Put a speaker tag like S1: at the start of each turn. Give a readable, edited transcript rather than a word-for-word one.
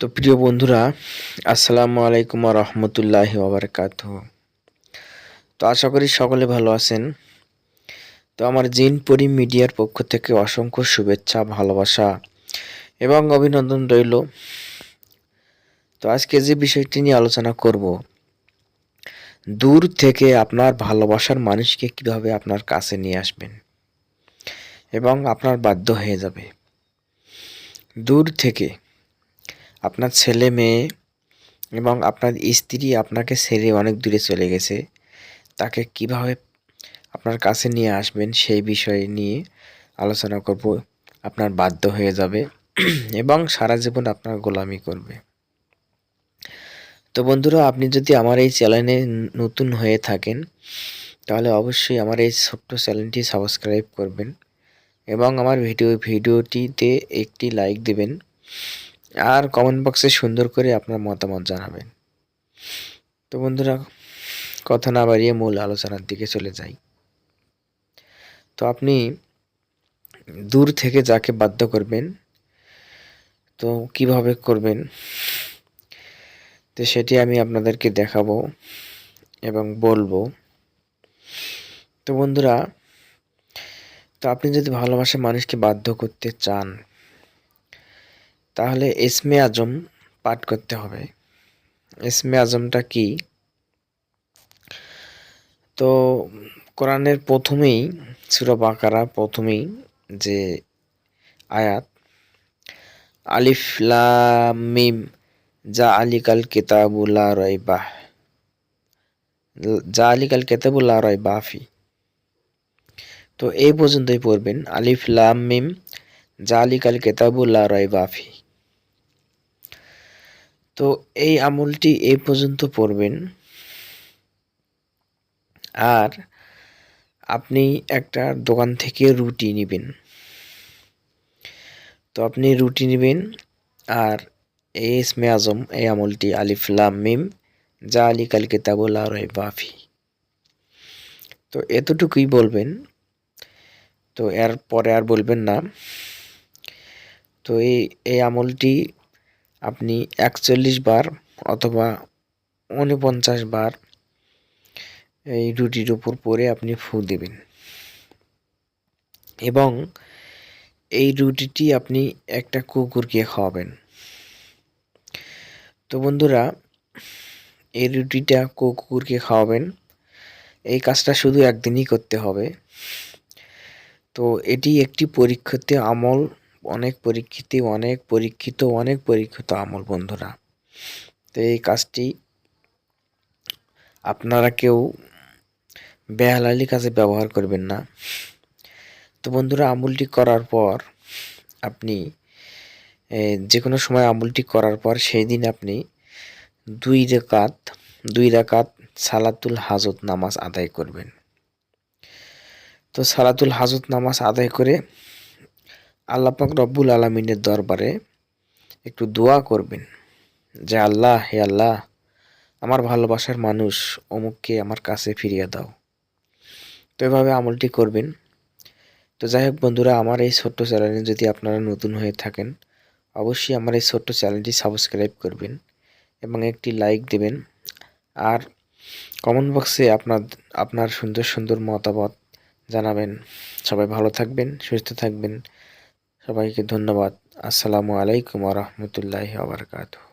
S1: তো প্রিয় বন্ধুরা, আসসালামু আলাইকুম ওয়া রাহমাতুল্লাহি ওয়া বারাকাতুহু। তো আশা করি সকলে ভালো আছেন। তো আমার জিন পরি মিডিয়ার পক্ষ থেকে অসংখ্য শুভেচ্ছা, ভালোবাসা এবং অভিনন্দন রইল। তো আজকে যে বিষয়টি নিয়ে আলোচনা করব, দূর থেকে আপনার ভালোবাসার মানুষকে কিভাবে আপনার কাছে নিয়ে আসবেন এবং আপনার বাধ্য হয়ে যাবে। দূর থেকে আপনার ছেলে মেয়ে এবং আপনার স্ত্রী আপনাকে ছেড়ে অনেক দূরে চলে গেছে, তাকে কিভাবে আপনার কাছে নিয়ে আসবেন সেই বিষয় নিয়ে আলোচনা করব। আপনার বাধ্য হয়ে যাবে এবং সারা জীবন আপনার গোলামি করবে। তো বন্ধুরা, আপনি যদি আমার এই চ্যানেলে নতুন হয়ে থাকেন তাহলে অবশ্যই আমার এই ছোট্ট চ্যানেলটি সাবস্ক্রাইব করবেন এবং আমার ভিডিওটিতে একটি লাইক দিবেন আর কমেন্ট বক্সে সুন্দর করে আপনার মতামত জানাবেন। তো বন্ধুরা, কথা না বাড়িয়ে মূল আলোচনার দিকে চলে যাই। তো আপনি দূর থেকে যাকে বাধ্য করবেন, তো কিভাবে করবেন, তো সেটি আমি আপনাদেরকে দেখাবো এবং বলবো। তো বন্ধুরা, তো আপনি যদি ভালোবাসার মানুষকে বাধ্য করতে চান তাহলে ইসমে আজম পাঠ করতে হবে। ইসমে আজমটা কি? তো কোরআনের প্রথমেই সূরা বাকারা প্রথমেই যে আয়াত, আলিফ লাম মিম জাআলিকাল কিতাবু লা রাইবা জাআলিকাল কিতাবু লা রাইবা ফি। তো এই পর্যন্তই পড়বেন, আলিফ লাম মিম জাআলিকাল কিতাবু লা রাইবা ফি। তো এই আমলটি এই পর্যন্ত পড়বেন। আর আপনি একটা দোকান থেকে রুটি নেবেন। তো আপনি রুটি নেবেন আর এই ইসমে আজম এই আমলটি আলিফ লাম মিম জাআলিকাল কিতাবু লা রাইবা ফি, তো এতটুকুই বলবেন। তো এর পরে আর বলবেন না। তো এই আমলটি আপনি 41 বার অথবা 49 বার এই রুটির উপর পরে আপনি ফু দিবেন এবং এই রুটিটি আপনি একটা কুকুরকে খাওয়াবেন। তো বন্ধুরা, এই রুটিটা কুকুরকে খাওয়াবেন। এই কাজটা শুধু একদিনই করতে হবে। তো এটি একটি পরীক্ষিত আমল, অনেক পরীক্ষিত আমল বন্ধুরা। তো এই কাজটি আপনারা কেউ বেহালালি কাজে ব্যবহার করবেন না। তো বন্ধুরা, আমলটি করার পর আপনি যে কোনো সময় আমলটি করার পর সেই দিন আপনি 2 রাকাত সালাতুল হাজত নামাজ আদায় করবেন। তো সালাতুল হাজত নামাজ আদায় করে আল্লাহ পাক রব্বুল আলামিনের দরবারে একটু দোয়া করবেন যে, আল্লাহ, হে আল্লাহ, আমার ভালোবাসার মানুষ অমুককে আমার কাছে ফিরিয়ে দাও। তো এভাবে আমলটি করবেন। তো যাই হোক বন্ধুরা, আমার এই ছোট্ট চ্যানেলে যদি আপনারা নতুন হয়ে থাকেন অবশ্যই আমার এই ছোট্ট চ্যানেলটি সাবস্ক্রাইব করবেন এবং একটি লাইক দেবেন আর কমেন্ট বক্সে আপনার সুন্দর সুন্দর মতামত জানাবেন। সবাই ভালো থাকবেন, সুস্থ থাকবেন। সবাইকে ধন্যবাদ। আসসালামু আলাইকুম ওয়া রাহমাতুল্লাহি ওয়া বারাকাতুহু।